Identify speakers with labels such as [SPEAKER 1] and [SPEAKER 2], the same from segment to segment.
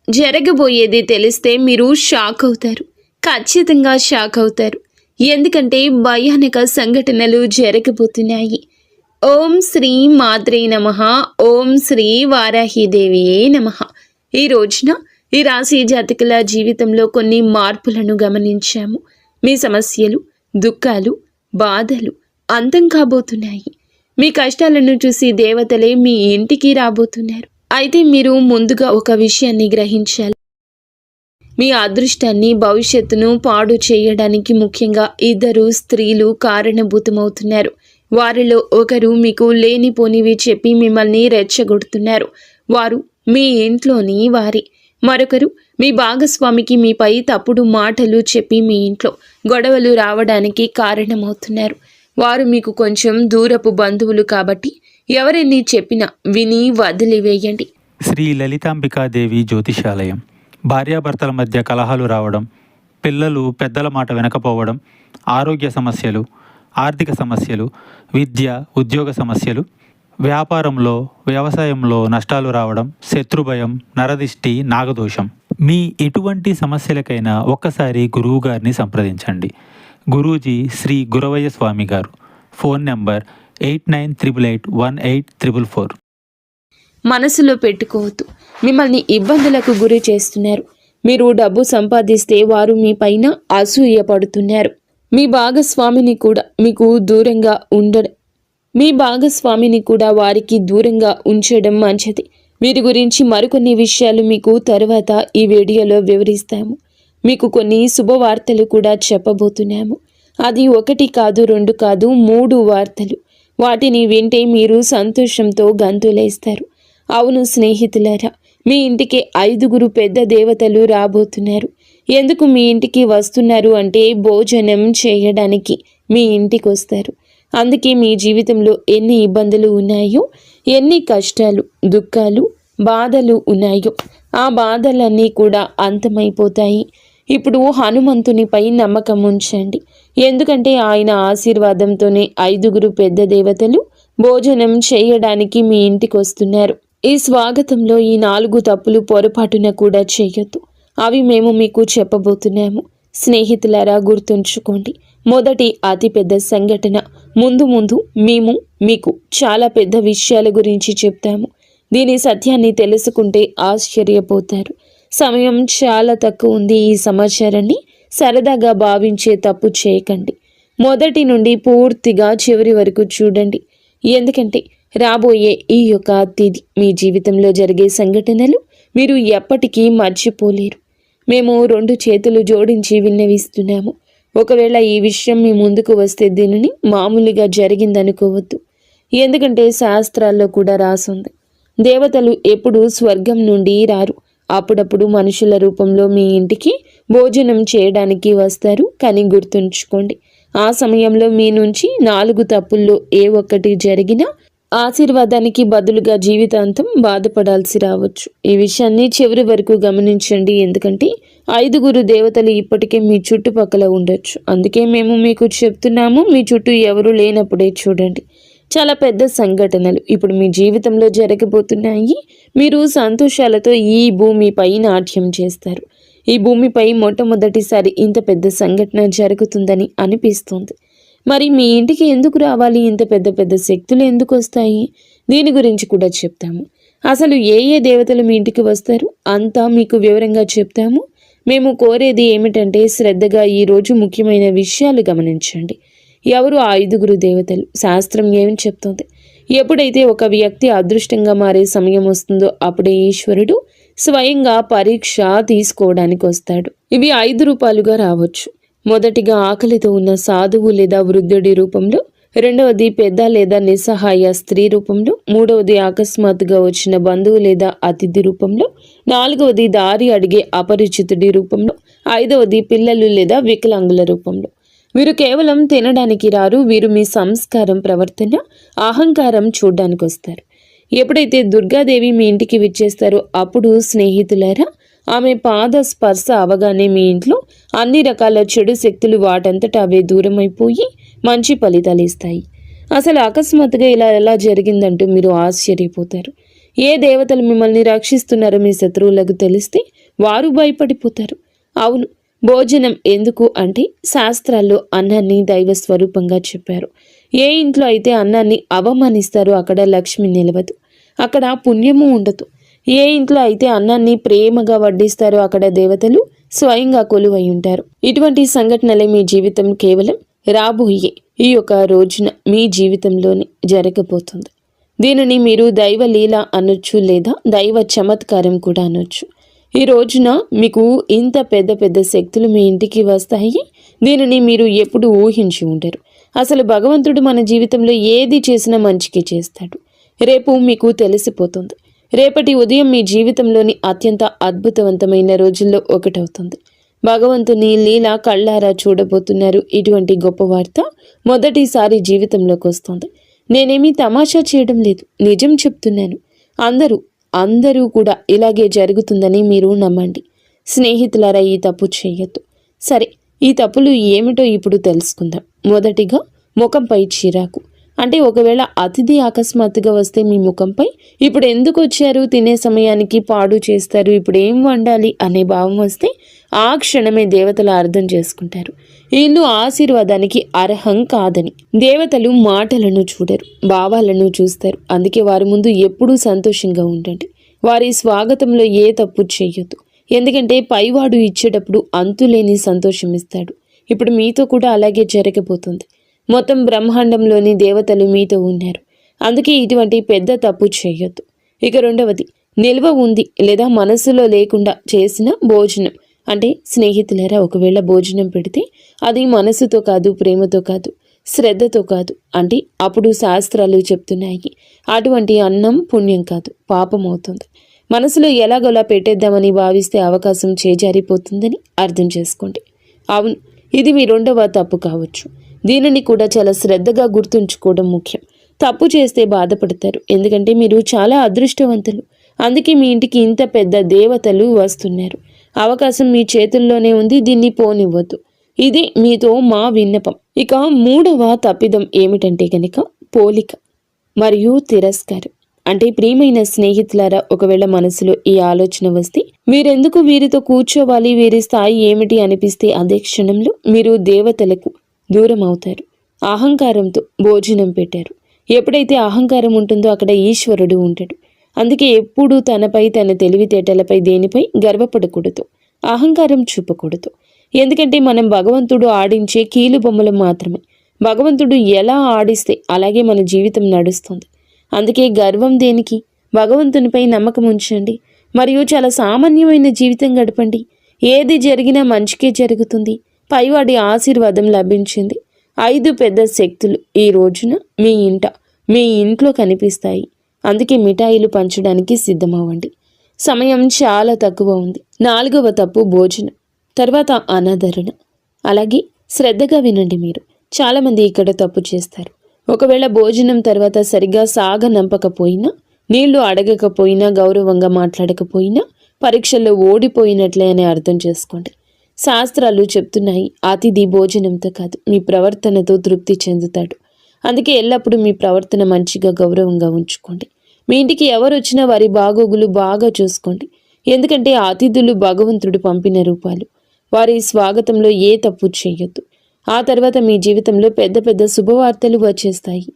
[SPEAKER 1] జరగబోయేది తెలిస్తే మీరు షాక్ అవుతారు. ఖచ్చితంగా షాక్ అవుతారు. ఎందుకంటే భయానక సంఘటనలు జరగబోతున్నాయి. ఓం శ్రీ మాత్రే నమః. ఓం శ్రీ వారాహిదేవియే నమః. ఈ రోజున ఈ రాశి జాతకుల జీవితంలో కొన్ని మార్పులను గమనించాము. మీ సమస్యలు, దుఃఖాలు, బాధలు అంతం కాబోతున్నాయి. మీ కష్టాలను చూసి దేవతలే మీ ఇంటికి రాబోతున్నారు. అయితే మీరు ముందుగా ఒక విషయాన్ని గ్రహించాలి. మీ అదృష్టాన్ని, భవిష్యత్తును పాడు చేయడానికి ముఖ్యంగా ఇద్దరు స్త్రీలు కారణభూతమవుతున్నారు. వారిలో ఒకరు మీకు లేనిపోనివి చెప్పి మిమ్మల్ని రెచ్చగొడుతున్నారు. వారు మీ ఇంట్లోని వారి. మరొకరు మీ భాగస్వామికి మీపై తప్పుడు మాటలు చెప్పి మీ ఇంట్లో గొడవలు రావడానికి కారణమవుతున్నారు. వారు మీకు కొంచెం దూరపు బంధువులు కాబట్టి ఎవరెన్ని చెప్పినా విని వదిలివేయండి.
[SPEAKER 2] శ్రీ లలితాంబికాదేవి జ్యోతిషాలయం. భార్యాభర్తల మధ్య కలహాలు రావడం, పిల్లలు పెద్దల మాట వినకపోవడం, ఆరోగ్య సమస్యలు, ఆర్థిక సమస్యలు, విద్య, ఉద్యోగ సమస్యలు, వ్యాపారంలో, వ్యవసాయంలో నష్టాలు రావడం, శత్రుభయం, నరదిష్టి, నాగదోషం. మీ ఎటువంటి సమస్యలకైనా ఒక్కసారి గురువు గారిని సంప్రదించండి. గురూజీ శ్రీ గురవయ్య స్వామి గారు. Phone number 89881844.
[SPEAKER 1] మనసులో పెట్టుకోవద్దు. మిమ్మల్ని ఇబ్బందులకు గురి చేస్తున్నారు. మీరు డబ్బు సంపాదిస్తే వారు మీ పైన అసూయ పడుతున్నారు. మీ భాగస్వామిని కూడా వారికి దూరంగా ఉంచడం మంచిది. వీరి గురించి మరికొన్ని విషయాలు మీకు తరువాత ఈ వీడియోలో వివరిస్తాము. మీకు కొన్ని శుభవార్తలు కూడా చెప్పబోతున్నాము. అది 1 కాదు, 2 కాదు, 3 వార్తలు. వాటిని వింటే మీరు సంతోషంతో గంతులేస్తారు. అవును స్నేహితులారా, మీ ఇంటికి 5 పెద్ద దేవతలు రాబోతున్నారు. ఎందుకు మీ ఇంటికి వస్తున్నారు అంటే భోజనం చేయడానికి మీ ఇంటికి వస్తారు. అందుకే మీ జీవితంలో ఎన్ని ఇబ్బందులు ఉన్నాయో, ఎన్ని కష్టాలు, దుఃఖాలు, బాధలు ఉన్నాయో ఆ బాధలన్నీ కూడా అంతమైపోతాయి. ఇప్పుడు హనుమంతునిపై నమ్మకం ఉంచండి. ఎందుకంటే ఆయన ఆశీర్వాదంతోనే 5 పెద్ద దేవతలు భోజనం చేయడానికి మీ ఇంటికి వస్తున్నారు. ఈ స్వాగతంలో ఈ 4 తప్పులు పొరపాటున కూడా చేయొద్దు. అవి మేము మీకు చెప్పబోతున్నాము. స్నేహితులారా, గుర్తుంచుకోండి. మొదటి అతిపెద్ద సంఘటన. ముందు మేము మీకు చాలా పెద్ద విషయాల గురించి చెప్తాము. దీని సత్యాన్ని తెలుసుకుంటే ఆశ్చర్యపోతారు. సమయం చాలా తక్కువ ఉంది. ఈ సమాచారాన్ని సరదాగా భావించే తప్పు చేయకండి. మొదటి నుండి పూర్తిగా చివరి వరకు చూడండి. ఎందుకంటే రాబోయే ఈ యొక్క తిథి మీ జీవితంలో జరిగే సంఘటనలు మీరు ఎప్పటికీ మర్చిపోలేరు. మేము 2 చేతులు జోడించి విన్నవిస్తున్నాము. ఒకవేళ ఈ విషయం మీ ముందుకు వస్తే దీనిని మామూలుగా జరిగిందనుకోవద్దు. ఎందుకంటే శాస్త్రాల్లో కూడా రాసుంది, దేవతలు ఎప్పుడూ స్వర్గం నుండి రారు. అప్పుడప్పుడు మనుషుల రూపంలో మీ ఇంటికి భోజనం చేయడానికి వస్తారు. కానీ గుర్తుంచుకోండి, ఆ సమయంలో మీ నుంచి 4 తప్పుల్లో ఏ ఒక్కటి జరిగినా ఆశీర్వాదానికి బదులుగా జీవితాంతం బాధపడాల్సి రావచ్చు. ఈ విషయాన్ని చివరి వరకు గమనించండి. ఎందుకంటే 5 దేవతలు ఇప్పటికే మీ చుట్టుపక్కల ఉండొచ్చు. అందుకే మేము మీకు చెప్తున్నాము. మీ చుట్టూ ఎవరు లేనప్పుడే చూడండి. చాలా పెద్ద సంఘటనలు ఇప్పుడు మీ జీవితంలో జరగబోతున్నాయి. మీరు సంతోషాలతో ఈ భూమిపై నాట్యం చేస్తారు. ఈ భూమిపై మొట్టమొదటిసారి ఇంత పెద్ద సంఘటన జరుగుతుందని అనిపిస్తుంది. మరి మీ ఇంటికి ఎందుకు రావాలి? ఇంత పెద్ద పెద్ద శక్తులు ఎందుకు వస్తాయి? దీని గురించి కూడా చెప్తాము. అసలు ఏ దేవతలు మీ ఇంటికి వస్తారు అంతా మీకు వివరంగా చెప్తాము. మేము కోరేది ఏమిటంటే శ్రద్ధగా ఈరోజు ముఖ్యమైన విషయాలు గమనించండి. ఎవరు ఆ 5 దేవతలు? శాస్త్రం ఏమి చెప్తుంది? ఎప్పుడైతే ఒక వ్యక్తి అదృష్టంగా మారే సమయం వస్తుందో అప్పుడే ఈశ్వరుడు స్వయంగా పరీక్ష తీసుకోవడానికి వస్తాడు. ఇవి 5 రూపాలుగా రావచ్చు. మొదటిగా ఆకలితో ఉన్న సాధువు లేదా వృద్ధుడి రూపంలో, రెండవది పెద్ద లేదా నిస్సహాయ స్త్రీ రూపంలో, మూడవది అకస్మాత్తుగా వచ్చిన బంధువు లేదా అతిథి రూపంలో, నాలుగవది దారి అడిగే అపరిచితుడి రూపంలో, 5వది పిల్లలు లేదా వికలాంగుల రూపంలో. వీరు కేవలం తినడానికి రారు. వీరు మీ సంస్కారం, ప్రవర్తన, అహంకారం చూడ్డానికి వస్తారు. ఎప్పుడైతే దుర్గాదేవి మీ ఇంటికి విచ్చేస్తారో అప్పుడు స్నేహితులారా, ఆమె పాద స్పర్శ అవగానే మీ ఇంట్లో అన్ని రకాల చెడు శక్తులు వాటంతట అవే దూరమైపోయి మంచి ఫలితాలు ఇస్తాయి. అసలు అకస్మాత్తుగా ఇలా ఎలా జరిగిందంటూ మీరు ఆశ్చర్యపోతారు. ఏ దేవతలు మిమ్మల్ని రక్షిస్తున్నారో మీ శత్రువులకు తెలిస్తే వారు భయపడిపోతారు. అవును, భోజనం ఎందుకు అంటే శాస్త్రాల్లో అన్నాన్ని దైవ స్వరూపంగా చెప్పారు. ఏ ఇంట్లో అయితే అన్నాన్ని అవమానిస్తారో అక్కడ లక్ష్మి నిలవదు, అక్కడ పుణ్యము ఉండదు. ఏ ఇంట్లో అయితే అన్నాన్ని ప్రేమగా వడ్డిస్తారో అక్కడ దేవతలు స్వయంగా కొలువై ఉంటారు. ఇటువంటి సంఘటనలే మీ జీవితం కేవలం రాబోయే ఈ యొక్క రోజున మీ జీవితంలోనే జరగబోతుంది. దీనిని మీరు దైవ లీల అనొచ్చు, లేదా దైవ చమత్కారం కూడా అనొచ్చు. ఈ రోజున మీకు ఇంత పెద్ద పెద్ద శక్తులు మీ ఇంటికి వస్తాయి. దీనిని మీరు ఎప్పుడు ఊహించి ఉంటారు. అసలు భగవంతుడు మన జీవితంలో ఏది చేసినా మంచికి చేస్తాడు. రేపు మీకు తెలిసిపోతుంది. రేపటి ఉదయం మీ జీవితంలోని అత్యంత అద్భుతవంతమైన రోజుల్లో ఒకటవుతుంది. భగవంతుని లీల కళ్ళారా చూడబోతున్నారు. ఇటువంటి గొప్ప వార్త మొదటిసారి జీవితంలోకి వస్తుంది. నేనేమీ తమాషా చేయడం లేదు, నిజం చెప్తున్నాను. అందరూ కూడా ఇలాగే జరుగుతుందని మీరు నమ్మండి. స్నేహితులారా, ఈ తప్పు చేయొద్దు. సరే, ఈ తప్పులు ఏమిటో ఇప్పుడు తెలుసుకుందాం. మొదటిగా, ముఖంపై చిరాకు. అంటే ఒకవేళ అతిథి అకస్మాత్తుగా వస్తే మీ ముఖంపై ఇప్పుడు ఎందుకు వచ్చారు, తినే సమయానికి పాడు చేస్తారు, ఇప్పుడు ఏం వండాలి అనే భావం వస్తే ఆ క్షణమే దేవతలు అర్థం చేసుకుంటారు ఈ ఇల్లు ఆశీర్వాదానికి అర్హం కాదని. దేవతలు మాటలను చూడరు, భావాలను చూస్తారు. అందుకే వారి ముందు ఎప్పుడూ సంతోషంగా ఉండండి. వారి స్వాగతంలో ఏ తప్పు చేయొద్దు. ఎందుకంటే పైవాడు ఇచ్చేటప్పుడు అంతులేని సంతోషం ఇస్తాడు. ఇప్పుడు మీతో కూడా అలాగే జరగబోతుంది. మొత్తం బ్రహ్మాండంలోని దేవతలు మీతో ఉన్నారు. అందుకే ఇటువంటి పెద్ద తప్పు చేయొద్దు. ఇక రెండవది, నిల్వ ఉంది లేదా మనసులో లేకుండా చేసిన భోజనం. అంటే స్నేహితులారా, ఒకవేళ భోజనం పెడితే అది మనసుతో కాదు, ప్రేమతో కాదు, శ్రద్ధతో కాదు అంటే అప్పుడు శాస్త్రాలు చెప్తున్నాయి అటువంటి అన్నం పుణ్యం కాదు, పాపం అవుతుంది. మనసులో ఎలాగోలా పెట్టేద్దామని భావిస్తే అవకాశం చేజారిపోతుందని అర్థం చేసుకోండి. అవును, ఇది మీ రెండవ తప్పు కావచ్చు. దీనిని కూడా చాలా శ్రద్ధగా గుర్తుంచుకోవడం ముఖ్యం. తప్పు చేస్తే బాధపడతారు, ఎందుకంటే మీరు చాలా అదృష్టవంతులు. అందుకే మీ ఇంటికి ఇంత పెద్ద దేవతలు వస్తున్నారు. అవకాశం మీ చేతుల్లోనే ఉంది, దీన్ని పోనివ్వద్దు. ఇది మీతో మా విన్నపం. ఇక మూడవ తప్పిదం ఏమిటంటే కనుక పోలిక మరియు తిరస్కారం. అంటే ప్రియమైన స్నేహితులారా, ఒకవేళ మనసులో ఈ ఆలోచన వస్తే మీరెందుకు వీరితో కూర్చోవాలి, వీరి స్థాయి ఏమిటి అనిపిస్తే అదే క్షణంలో మీరు దేవతలకు దూరం అవుతారు. అహంకారంతో భోజనం పెట్టారు. ఎప్పుడైతే అహంకారం ఉంటుందో అక్కడ ఈశ్వరుడు ఉంటాడు. అందుకే ఎప్పుడూ తనపై, తన తెలివితేటలపై, దేనిపై గర్వపడకూడదు, అహంకారం చూపకూడదు. ఎందుకంటే మనం భగవంతుడు ఆడించే కీలు బొమ్మలు మాత్రమే. భగవంతుడు ఎలా ఆడిస్తే అలాగే మన జీవితం నడుస్తుంది. అందుకే గర్వం దేనికి? భగవంతునిపై నమ్మకం ఉంచండి మరియు చాలా సామాన్యమైన జీవితం గడపండి. ఏది జరిగినా మంచికే జరుగుతుంది. పైవాడి ఆశీర్వాదం లభించింది. 5 పెద్ద శక్తులు ఈ రోజున మీ ఇంట్లో కనిపిస్తాయి. అందుకే మిఠాయిలు పంచడానికి సిద్ధమవ్వండి. సమయం చాలా తక్కువ ఉంది. 4వ తప్పు భోజనం, తర్వాత అనాదరణ. అలాగే శ్రద్ధగా వినండి. మీరు చాలామంది ఇక్కడ తప్పు చేస్తారు. ఒకవేళ భోజనం తర్వాత సరిగ్గా సాగనంపకపోయినా, నీళ్లు అడగకపోయినా, గౌరవంగా మాట్లాడకపోయినా పరీక్షల్లో ఓడిపోయినట్లే అని అర్థం చేసుకోండి. శాస్త్రాలు చెప్తున్నాయి అతిథి భోజనంతో కాదు మీ ప్రవర్తనతో తృప్తి చెందుతాడు. అందుకే ఎల్లప్పుడూ మీ ప్రవర్తన మంచిగా, గౌరవంగా ఉంచుకోండి. మీ ఇంటికి ఎవరు వచ్చినా వారి బాగోగులు బాగా చూసుకోండి. ఎందుకంటే ఆ అతిథులు భగవంతుడు పంపిన రూపాలు. వారి స్వాగతంలో ఏ తప్పు చేయొద్దు. ఆ తర్వాత మీ జీవితంలో పెద్ద పెద్ద శుభవార్తలు వచ్చేస్తాయి.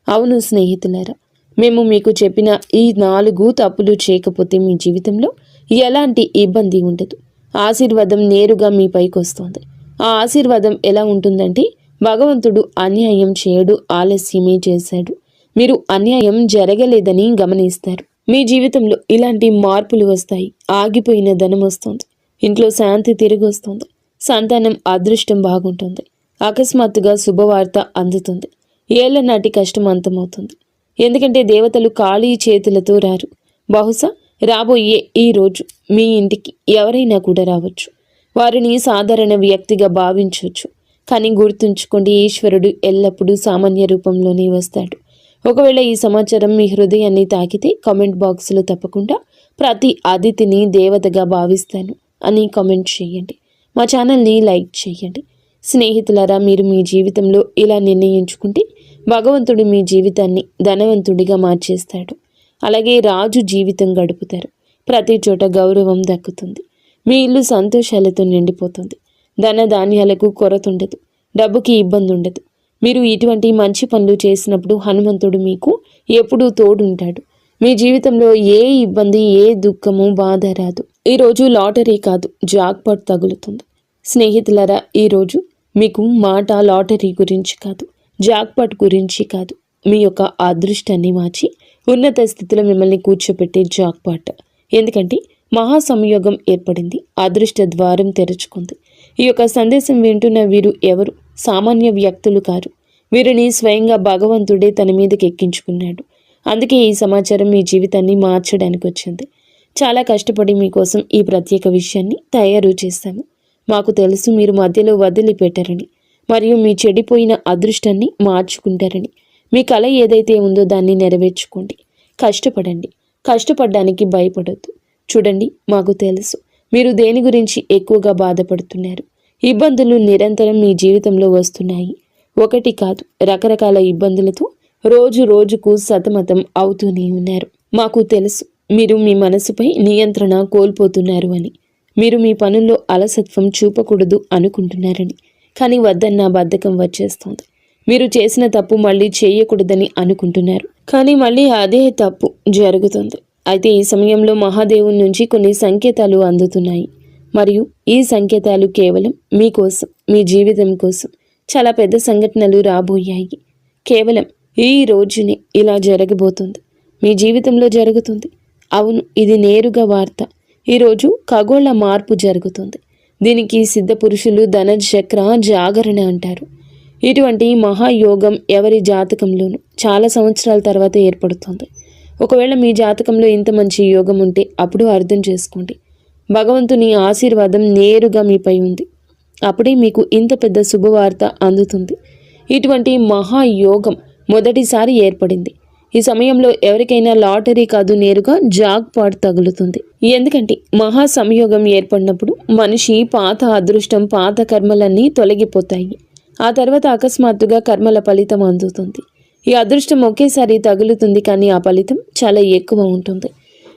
[SPEAKER 1] అవును స్నేహితులారా, మేము మీకు చెప్పిన ఈ 4 తప్పులు చేయకపోతే మీ జీవితంలో ఎలాంటి ఇబ్బంది ఉండదు. ఆశీర్వాదం నేరుగా మీ పైకి వస్తుంది. ఆ ఆశీర్వాదం ఎలా ఉంటుందంటే భగవంతుడు అన్యాయం చేయడు, ఆలస్యమే చేశాడు. మీరు అన్యాయం జరగలేదని గమనిస్తారు. మీ జీవితంలో ఇలాంటి మార్పులు వస్తాయి. ఆగిపోయిన ధనం వస్తుంది, ఇంట్లో శాంతి తిరిగి వస్తుంది, సంతానం అదృష్టం బాగుంటుంది, అకస్మాత్తుగా శుభవార్త అందుతుంది, ఏళ్ల నాటి కష్టం అంతమవుతుంది. ఎందుకంటే దేవతలు ఖాళీ చేతులతో రారు. బహుశా రాబోయే ఈ రోజు మీ ఇంటికి ఎవరైనా కూడా రావచ్చు. వారిని సాధారణ వ్యక్తిగా భావించవచ్చు. కానీ గుర్తుంచుకోండి, ఈశ్వరుడు ఎల్లప్పుడూ సామాన్య రూపంలోనే వస్తాడు. ఒకవేళ ఈ సమాచారం మీ హృదయాన్ని తాకితే కామెంట్ బాక్స్లో తప్పకుండా ప్రతి అతిథిని దేవతగా భావిస్తాను అని కామెంట్ చేయండి. మా ఛానల్ని లైక్ చేయండి. స్నేహితులారా, మీరు మీ జీవితంలో ఇలా నిర్ణయించుకుంటే భగవంతుడు మీ జీవితాన్ని ధనవంతుడిగా మార్చేస్తాడు. అలాగే రాజు జీవితం గడుపుతారు. ప్రతి చోట గౌరవం దక్కుతుంది. మీ ఇల్లు సంతోషాలతో నిండిపోతుంది. ధన ధాన్యాలకు కొరత ఉండదు, డబ్బుకి ఇబ్బంది ఉండదు. మీరు ఇటువంటి మంచి పనులు చేసినప్పుడు హనుమంతుడు మీకు ఎప్పుడూ తోడుంటాడు. మీ జీవితంలో ఏ ఇబ్బంది, ఏ దుఃఖము, బాధ రాదు. ఈరోజు లాటరీ కాదు, జాక్పాట్ తగులుతుంది. స్నేహితులారా, ఈరోజు మీకు మాట లాటరీ గురించి కాదు, జాక్పాట్ గురించి కాదు, మీ యొక్క అదృష్టాన్ని మార్చి ఉన్నత స్థితిలో మిమ్మల్ని కూర్చోపెట్టే జాక్పాట్. ఎందుకంటే మహా సంయోగం ఏర్పడింది, అదృష్ట ద్వారం తెరుచుకుంది. ఈ యొక్క సందేశం వింటున్న వీరు ఎవరు సామాన్య వ్యక్తులు కారు. వీరిని స్వయంగా భగవంతుడే తన మీదకి ఎక్కించుకున్నాడు. అందుకే ఈ సమాచారం మీ జీవితాన్ని మార్చడానికి వచ్చింది. చాలా కష్టపడి మీకోసం ఈ ప్రత్యేక విషయాన్ని తయారు చేస్తాము. మాకు తెలుసు మీరు మధ్యలో వదిలిపెట్టారని, మరియు మీ చెడిపోయిన అదృష్టాన్ని మార్చుకుంటారని. మీ కళ ఏదైతే ఉందో దాన్ని నెరవేర్చుకోండి. కష్టపడండి, కష్టపడడానికి భయపడొద్దు. చూడండి, మాకు తెలుసు మీరు దేని గురించి ఎక్కువగా బాధపడుతున్నారు. ఇబ్బందులు నిరంతరం మీ జీవితంలో వస్తున్నాయి. ఒకటి కాదు, రకరకాల ఇబ్బందులతో రోజు రోజుకు సతమతం అవుతూనే ఉన్నారు. మాకు తెలుసు మీరు మీ మనసుపై నియంత్రణ కోల్పోతున్నారు అని. మీరు మీ పనుల్లో అలసత్వం చూపకూడదు అనుకుంటున్నారని. కానీ వద్దన్న బద్ధకం వచ్చేస్తోంది. మీరు చేసిన తప్పు మళ్ళీ చేయకూడదని అనుకుంటున్నారు, కానీ మళ్ళీ అదే తప్పు జరుగుతుంది. అయితే ఈ సమయంలో మహాదేవుని నుంచి కొన్ని సంకేతాలు అందుతున్నాయి, మరియు ఈ సంకేతాలు కేవలం మీకోసం, మీ జీవితం కోసం. చాలా పెద్ద సంఘటనలు రాబోయాయి. కేవలం ఈ రోజునే ఇలా జరగబోతుంది, మీ జీవితంలో జరుగుతుంది. అవును, ఇది నేరుగా వార్త. ఈరోజు ఖగోళ మార్పు జరుగుతుంది. దీనికి సిద్ధ పురుషులు ధనచక్ర జాగరణ అంటారు. ఇటువంటి మహాయోగం ఎవరి జాతకంలోనూ చాలా సంవత్సరాల తర్వాత ఏర్పడుతుంది. ఒకవేళ మీ జాతకంలో ఇంత మంచి యోగం ఉంటే అప్పుడు అర్థం చేసుకోండి, భగవంతుని ఆశీర్వాదం నేరుగా మీపై ఉంది. అప్పుడే మీకు ఇంత పెద్ద శుభవార్త అందుతుంది. ఇటువంటి మహాయోగం మొదటిసారి ఏర్పడింది. ఈ సమయంలో ఎవరికైనా లాటరీ కాదు, నేరుగా జాక్పాట్ తగులుతుంది. ఎందుకంటే మహా సంయోగం ఏర్పడినప్పుడు మనిషి పాత అదృష్టం, పాత కర్మలన్నీ తొలగిపోతాయి. ఆ తర్వాత అకస్మాత్తుగా కర్మల ఫలితం అందుతుంది. ఈ అదృష్టం ఒకేసారి తగులుతుంది, కానీ ఆ ఫలితం చాలా ఎక్కువ ఉంటుంది.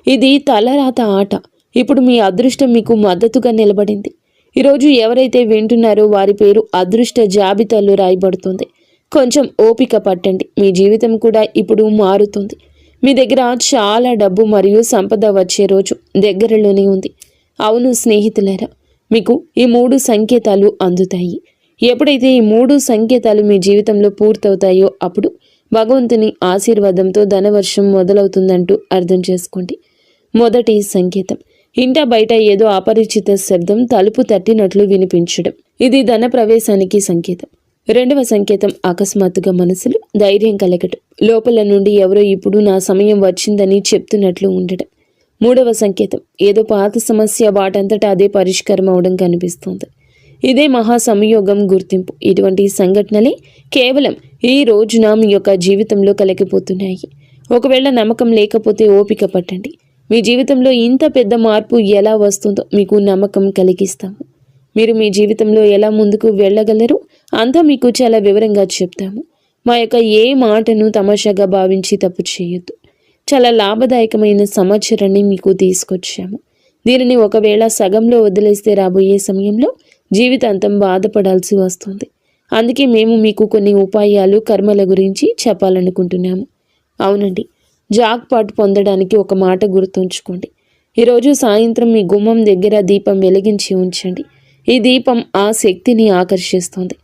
[SPEAKER 1] ఇది తలరాత ఆట. ఇప్పుడు మీ అదృష్టం మీకు మద్దతుగా నిలబడింది. ఈరోజు ఎవరైతే వింటున్నారో వారి పేరు అదృష్ట జాబితాలో రాయబడుతుంది. కొంచెం ఓపిక పట్టండి, మీ జీవితం కూడా ఇప్పుడు మారుతుంది. మీ దగ్గర చాలా డబ్బు మరియు సంపద వచ్చే రోజు దగ్గరలోనే ఉంది. అవును స్నేహితులారా, మీకు ఈ 3 సంకేతాలు అందుతాయి. ఎప్పుడైతే ఈ 3 సంకేతాలు మీ జీవితంలో పూర్తవుతాయో అప్పుడు భగవంతుని ఆశీర్వాదంతో ధనవర్షం మొదలవుతుందంటూ అర్థం చేసుకోండి. మొదటి సంకేతం, ఇంట బయట ఏదో అపరిచిత శబ్దం తలుపు తట్టినట్లు వినిపించడం. ఇది ధన ప్రవేశానికి సంకేతం. రెండవ సంకేతం, అకస్మాత్తుగా మనసులో ధైర్యం కలగటం. లోపల నుండి ఎవరో ఇప్పుడు నా సమయం వచ్చిందని చెప్తున్నట్లు ఉండడం. మూడవ సంకేతం, ఏదో పాత సమస్య వాటంతటా అదే పరిష్కారం అవడం కనిపిస్తుంది. ఇదే మహా సంయోగం గుర్తింపు. ఇటువంటి సంఘటనలే కేవలం ఈ రోజున మీ యొక్క జీవితంలో కలిగిపోతున్నాయి. ఒకవేళ నమ్మకం లేకపోతే ఓపిక పట్టండి. మీ జీవితంలో ఇంత పెద్ద మార్పు ఎలా వస్తుందో మీకు నమ్మకం కలిగిస్తాము. మీరు మీ జీవితంలో ఎలా ముందుకు వెళ్ళగలరు అంతా మీకు చాలా వివరంగా చెప్తాము. మా యొక్క ఏ మాటను తమాషాగా భావించి తప్పు చేయొద్దు. చాలా లాభదాయకమైన సమాచారాన్ని మీకు తీసుకొచ్చాము. దీనిని ఒకవేళ సగంలో వదిలేస్తే రాబోయే సమయంలో జీవితాంతం బాధపడాల్సి వస్తుంది. అందుకే మేము మీకు కొన్ని ఉపాయాలు, కర్మల గురించి చెప్పాలనుకుంటున్నాము. అవునండి, జాక్పాట్ పొందడానికి ఒక మాట గుర్తుంచుకోండి. ఈరోజు సాయంత్రం మీ గుమ్మం దగ్గర దీపం వెలిగించి ఉంచండి. ఈ దీపం ఆ శక్తిని ఆకర్షిస్తుంది.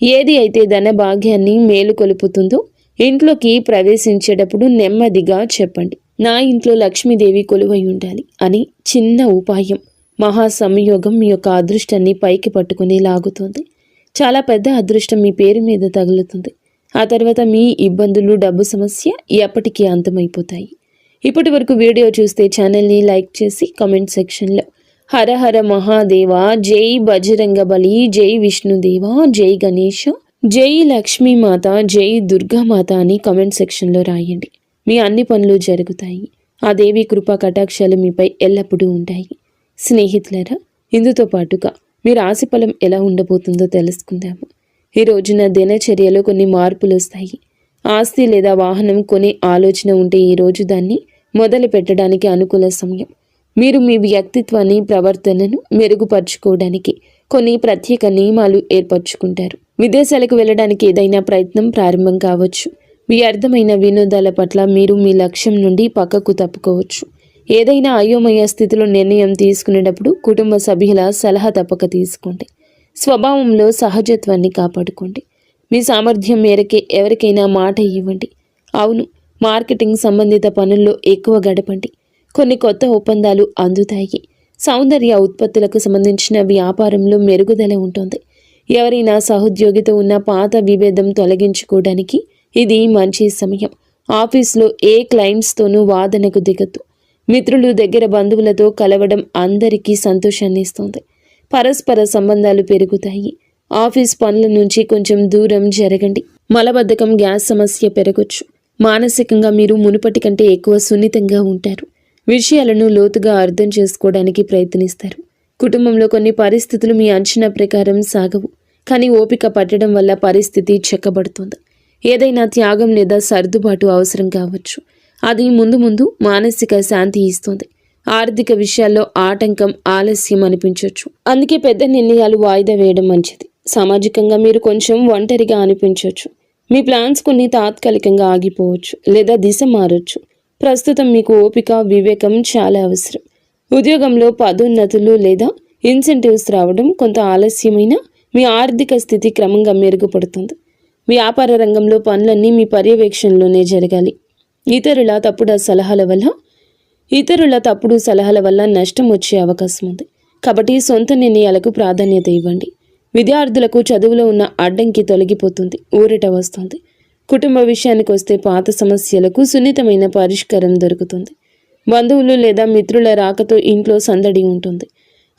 [SPEAKER 1] ఏది అయితే ధన భాగ్యాన్ని మేలుకొలుపుతుందో ఇంట్లోకి ప్రవేశించేటప్పుడు నెమ్మదిగా చెప్పండి, నా ఇంట్లో లక్ష్మీదేవి కొలువై ఉండాలి అని. చిన్న ఉపాయం మహా సంయోగం మీ యొక్క అదృష్టాన్ని పైకి పట్టుకుని లాగుతుంది. చాలా పెద్ద అదృష్టం మీ పేరు మీద తగులుతుంది. ఆ తర్వాత మీ ఇబ్బందులు, డబ్బు సమస్య ఎప్పటికీ అంతమైపోతాయి. ఇప్పటి వరకు వీడియో చూస్తే ఛానల్ని లైక్ చేసి కామెంట్ సెక్షన్లో హర హర మహాదేవ, జై బజరంగబలి, జై విష్ణుదేవ, జై గణేష, జై లక్ష్మీమాత, జై దుర్గామాత అని కామెంట్ సెక్షన్లో రాయండి. మీ అన్ని పనులు జరుగుతాయి. ఆ దేవి కృపా కటాక్షాలు మీపై ఎల్లప్పుడూ ఉంటాయి. స్నేహితులారా, ఇందుతో పాటుగా మీ రాశి ఫలం ఎలా ఉండబోతుందో తెలుసుకుందాము. ఈ రోజున దినచర్యలో కొన్ని మార్పులు వస్తాయి. ఆస్తి లేదా వాహనం కొనే ఆలోచన ఉంటే ఈరోజు దాన్ని మొదలు పెట్టడానికి అనుకూల సమయం. మీరు మీ వ్యక్తిత్వాన్ని, ప్రవర్తనను మెరుగుపరుచుకోవడానికి కొన్ని ప్రత్యేక నియమాలు ఏర్పరచుకుంటారు. విదేశాలకు వెళ్ళడానికి ఏదైనా ప్రయత్నం ప్రారంభం కావచ్చు. వ్యర్థమైన వినోదాల పట్ల మీరు మీ లక్ష్యం నుండి పక్కకు తప్పుకోవచ్చు. ఏదైనా అయోమయ స్థితిలో నిర్ణయం తీసుకునేటప్పుడు కుటుంబ సభ్యుల సలహా తప్పక తీసుకోండి. స్వభావంలో సహజత్వాన్ని కాపాడుకోండి. మీ సామర్థ్యం మేరకే ఎవరికైనా మాట ఇవ్వండి. అవును, మార్కెటింగ్ సంబంధిత పనుల్లో ఎక్కువ గడపండి. కొన్ని కొత్త ఒప్పందాలు అందుతాయి. సౌందర్య ఉత్పత్తులకు సంబంధించిన వ్యాపారంలో మెరుగుదల ఉంటుంది. ఎవరైనా సహోద్యోగితో ఉన్న పాత విభేదం తొలగించుకోవడానికి ఇది మంచి సమయం. ఆఫీస్లో ఏ క్లయింట్స్తోనూ వాదనకు దిగద్దు. మిత్రులు, దగ్గర బంధువులతో కలవడం అందరికీ సంతోషాన్ని ఇస్తుంది. పరస్పర సంబంధాలు పెరుగుతాయి. ఆఫీస్ పనుల నుంచి కొంచెం దూరం జరగండి. మలబద్ధకం, గ్యాస్ సమస్య పెరగొచ్చు. మానసికంగా మీరు మునుపటి కంటే ఎక్కువ సున్నితంగా ఉంటారు. విషయాలను లోతుగా అర్థం చేసుకోవడానికి ప్రయత్నిస్తారు. కుటుంబంలో కొన్ని పరిస్థితులు మీ అంచనా ప్రకారం సాగవు, కానీ ఓపిక పట్టడం వల్ల పరిస్థితి చెక్కబడుతుంది. ఏదైనా త్యాగం లేదా సర్దుబాటు అవసరం కావచ్చు. అది ముందు ముందు మానసిక శాంతి ఇస్తుంది. ఆర్థిక విషయాల్లో ఆటంకం, ఆలస్యం అనిపించవచ్చు. అందుకే పెద్ద నిర్ణయాలు వాయిదా వేయడం మంచిది. సామాజికంగా మీరు కొంచెం ఒంటరిగా అనిపించవచ్చు. మీ ప్లాన్స్ కొన్ని తాత్కాలికంగా ఆగిపోవచ్చు లేదా దిశ మారొచ్చు. ప్రస్తుతం మీకు ఓపిక, వివేకం చాలా అవసరం. ఉద్యోగంలో పదోన్నతులు లేదా ఇన్సెంటివ్స్ రావడం కొంత ఆలస్యమైనా మీ ఆర్థిక స్థితి క్రమంగా మెరుగుపడుతుంది. వ్యాపార రంగంలో పనులన్నీ మీ పర్యవేక్షణలోనే జరగాలి. ఇతరుల తప్పుడు సలహాల వల్ల నష్టం వచ్చే అవకాశం ఉంది. కాబట్టి సొంత నిర్ణయాలకు ప్రాధాన్యత ఇవ్వండి. విద్యార్థులకు చదువులో ఉన్న అడ్డంకి తొలగిపోతుంది, ఊరట వస్తుంది. కుటుంబ విషయానికి వస్తే పాత సమస్యలకు సున్నితమైన పరిష్కారం దొరుకుతుంది. బంధువులు లేదా మిత్రుల రాకతో ఇంట్లో సందడి ఉంటుంది.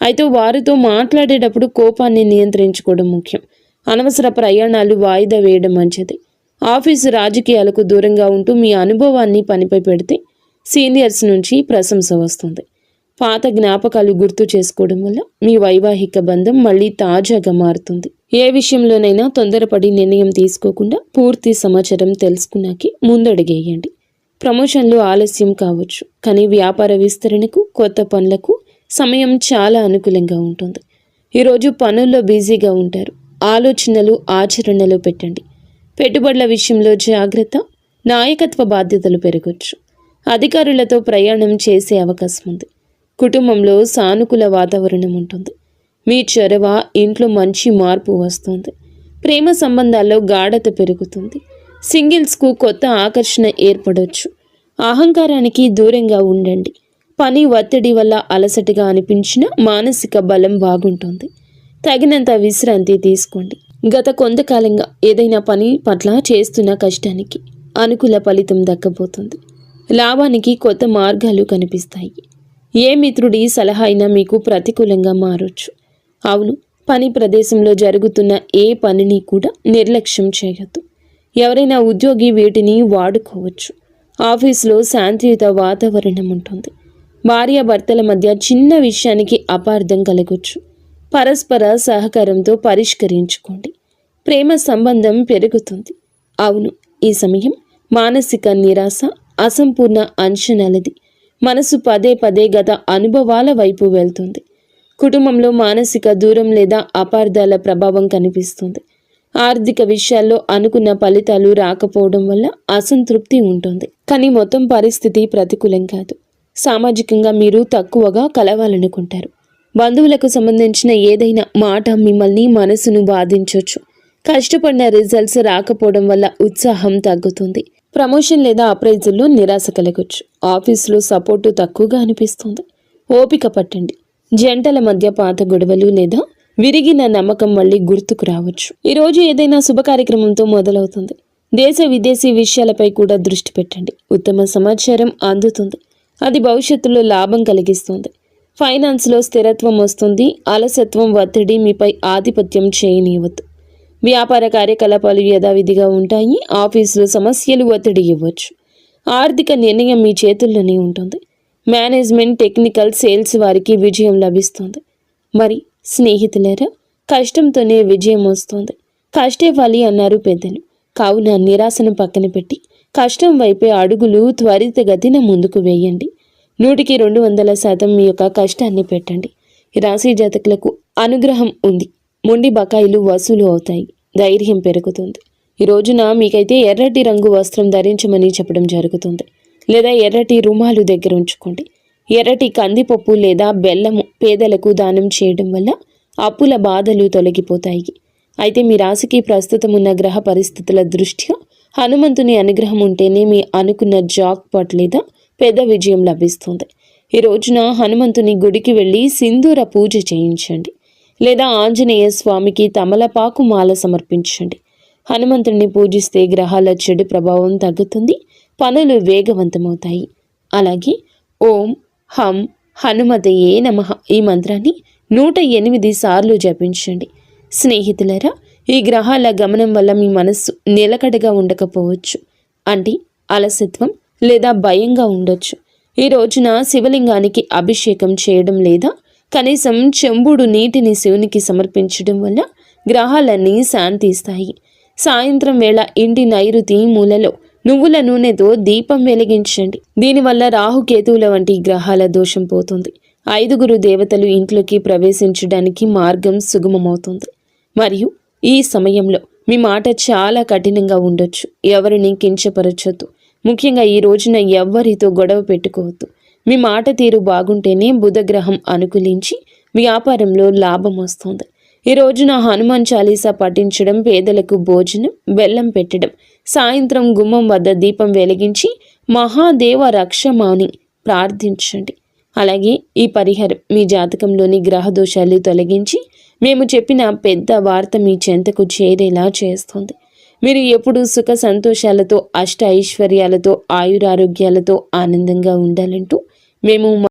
[SPEAKER 1] అయితే వారితో మాట్లాడేటప్పుడు కోపాన్ని నియంత్రించుకోవడం ముఖ్యం. అనవసర ప్రయాణాలు వాయిదా వేయడం మంచిది. ఆఫీసు రాజకీయాలకు దూరంగా ఉంటూ మీ అనుభవాన్ని పనిపై పెడితే సీనియర్స్ నుంచి ప్రశంస వస్తుంది. పాత జ్ఞాపకాలు గుర్తు చేసుకోవడం వల్ల మీ వైవాహిక బంధం మళ్ళీ తాజాగా మారుతుంది. ఏ విషయంలోనైనా తొందరపడి నిర్ణయం తీసుకోకుండా పూర్తి సమాచారం తెలుసుకున్నాకే ముందడుగేయండి. ప్రమోషన్లు ఆలస్యం కావచ్చు, కానీ వ్యాపార విస్తరణకు, కొత్త పనులకు సమయం చాలా అనుకూలంగా ఉంటుంది. ఈరోజు పనుల్లో బిజీగా ఉంటారు. ఆలోచనలు ఆచరణలో పెట్టండి. పెట్టుబడుల విషయంలో జాగ్రత్త. నాయకత్వ బాధ్యతలు పెరగొచ్చు. అధికారులతో ప్రయాణం చేసే అవకాశం ఉంది. కుటుంబంలో సానుకూల వాతావరణం ఉంటుంది. మీ చొరవ ఇంట్లో మంచి మార్పు వస్తుంది. ప్రేమ సంబంధాల్లో గాఢత పెరుగుతుంది. సింగిల్స్కు కొత్త ఆకర్షణ ఏర్పడవచ్చు. అహంకారానికి దూరంగా ఉండండి. పని ఒత్తిడి వల్ల అలసటగా అనిపించిన మానసిక బలం బాగుంటుంది. తగినంత విశ్రాంతి తీసుకోండి. గత కొంతకాలంగా ఏదైనా పని పట్ల చేస్తున్న కష్టానికి అనుకూల ఫలితం దక్కబోతుంది. లాభానికి కొత్త మార్గాలు కనిపిస్తాయి. ఏ మిత్రుడి సలహా అయినా మీకు ప్రతికూలంగా మారొచ్చు. అవును, పని ప్రదేశంలో జరుగుతున్న ఏ పనిని కూడా నిర్లక్ష్యం చేయొద్దు. ఎవరైనా ఉద్యోగి వీటిని వాడుకోవచ్చు. ఆఫీసులో శాంతియుత వాతావరణం ఉంటుంది. భార్యాభర్తల మధ్య చిన్న విషయానికి అపార్థం కలగొచ్చు. పరస్పర సహకారంతో పరిష్కరించుకోండి. ప్రేమ సంబంధం పెరుగుతుంది. అవును, ఈ సమయం మానసిక నిరాశ, అసంపూర్ణ అంచనాలది. మనసు పదే పదే గత అనుభవాల వైపు వెళ్తుంది. కుటుంబంలో మానసిక దూరం లేదా అపార్థాల ప్రభావం కనిపిస్తుంది. ఆర్థిక విషయాల్లో అనుకున్న ఫలితాలు రాకపోవడం వల్ల అసంతృప్తి ఉంటుంది. కానీ మొత్తం పరిస్థితి ప్రతికూలం కాదు. సామాజికంగా మీరు తక్కువగా కలవాలనుకుంటారు. బంధువులకు సంబంధించిన ఏదైనా మాట మిమ్మల్ని మనసును బాధించవచ్చు. కష్టపడిన రిజల్ట్స్ రాకపోవడం వల్ల ఉత్సాహం తగ్గుతుంది. ప్రమోషన్ లేదా అప్రైజుల్లో నిరాశ కలగొచ్చు. ఆఫీసులో సపోర్టు తక్కువగా అనిపిస్తుంది. ఓపిక పట్టండి. జంటల మధ్య పాత గొడవలు లేదా విరిగిన నమ్మకం మళ్ళీ గుర్తుకు రావచ్చు. ఈరోజు ఏదైనా శుభ కార్యక్రమంతో మొదలవుతుంది. దేశ విదేశీ విషయాలపై కూడా దృష్టి పెట్టండి. ఉత్తమ సమాచారం అందుతుంది. అది భవిష్యత్తులో లాభం కలిగిస్తుంది. ఫైనాన్స్లో స్థిరత్వం వస్తుంది. అలసత్వం, ఒత్తిడి మీపై ఆధిపత్యం చేయనివ్వద్దు. వ్యాపార కార్యకలాపాలు యథావిధిగా ఉంటాయి. ఆఫీసులో సమస్యలు ఒత్తిడి ఇవ్వచ్చు. ఆర్థిక నిర్ణయం మీ చేతుల్లోనే ఉంటుంది. మేనేజ్మెంట్, టెక్నికల్, సేల్స్ వారికి విజయం లభిస్తుంది. మరి స్నేహితులారా, కష్టంతోనే విజయం వస్తుంది. కష్టే ఫలి అన్నారు పెద్దలు. కావున నిరాశను పక్కన పెట్టి కష్టం వైపే అడుగులు త్వరితగతిన ముందుకు వేయండి. 100% మీ యొక్క కష్టాన్ని పెట్టండి. ఈ రాశి జాతకులకు అనుగ్రహం ఉంది. మొండి బకాయిలు వసూలు అవుతాయి. ధైర్యం పెరుగుతుంది. ఈ రోజున మీకైతే ఎర్రటి రంగు వస్త్రం ధరించమని చెప్పడం జరుగుతుంది. లేదా ఎర్రటి రుమాలు దగ్గర ఉంచుకోండి. ఎర్రటి కందిపప్పు లేదా బెల్లము పేదలకు దానం చేయడం వల్ల అప్పుల బాధలు తొలగిపోతాయి. అయితే మీ రాశికి ప్రస్తుతం ఉన్న గ్రహ పరిస్థితుల దృష్ట్యా హనుమంతుని అనుగ్రహం ఉంటేనే మీ అనుకున్న జాక్పాట్ లేదా పెద్ద విజయం లభిస్తుంది. ఈ రోజున హనుమంతుని గుడికి వెళ్ళి సింధూర పూజ చేయించండి. లేదా ఆంజనేయ స్వామికి తమలపాకు మాల సమర్పించండి. హనుమంతుడిని పూజిస్తే గ్రహాల చెడు ప్రభావం తగ్గుతుంది. పనులు వేగవంతమవుతాయి. అలాగే ఓం హం హనుమతయే నమః ఈ మంత్రాన్ని 108 సార్లు జపించండి. స్నేహితులరా, ఈ గ్రహాల గమనం వల్ల మీ మనస్సు నిలకడగా ఉండకపోవచ్చు. అంటే అలసత్వం లేదా భయంగా ఉండొచ్చు. ఈ రోజున శివలింగానికి అభిషేకం చేయడం లేదా కనీసం చెంబుడు నీటిని శివునికి సమర్పించడం వల్ల గ్రహాలన్నీ శాంతిస్తాయి. సాయంత్రం వేళ ఇంటి నైరుతి మూలలో నువ్వుల నూనెతో దీపం వెలిగించండి. దీనివల్ల రాహుకేతువుల వంటి గ్రహాల దోషం పోతుంది. 5 దేవతలు ఇంట్లోకి ప్రవేశించడానికి మార్గం సుగమమవుతుంది. మరియు ఈ సమయంలో మీ మాట చాలా కఠినంగా ఉండొచ్చు. ఎవరిని కించపరచొద్దు. ముఖ్యంగా ఈ రోజున ఎవ్వరితో గొడవ పెట్టుకోవద్దు. మీ మాట తీరు బాగుంటేనే బుధగ్రహం అనుకూలించి వ్యాపారంలో లాభం వస్తుంది. ఈ రోజున హనుమాన్ చాలీసా పఠించడం, పేదలకు భోజనం, బెల్లం పెట్టడం, సాయంత్రం గుమ్మం వద్ద దీపం వెలిగించి మహాదేవ రక్షమాని ప్రార్థించండి. అలాగే ఈ పరిహారం మీ జాతకంలోని గ్రహ దోషాలు తొలగించి మేము చెప్పిన పెద్ద వార్త మీ చెంతకు చేరేలా చేస్తుంది. మీరు ఎప్పుడూ సుఖ సంతోషాలతో, అష్ట ఐశ్వర్యాలతో, ఆయురారోగ్యాలతో ఆనందంగా ఉండాలంటూ మేము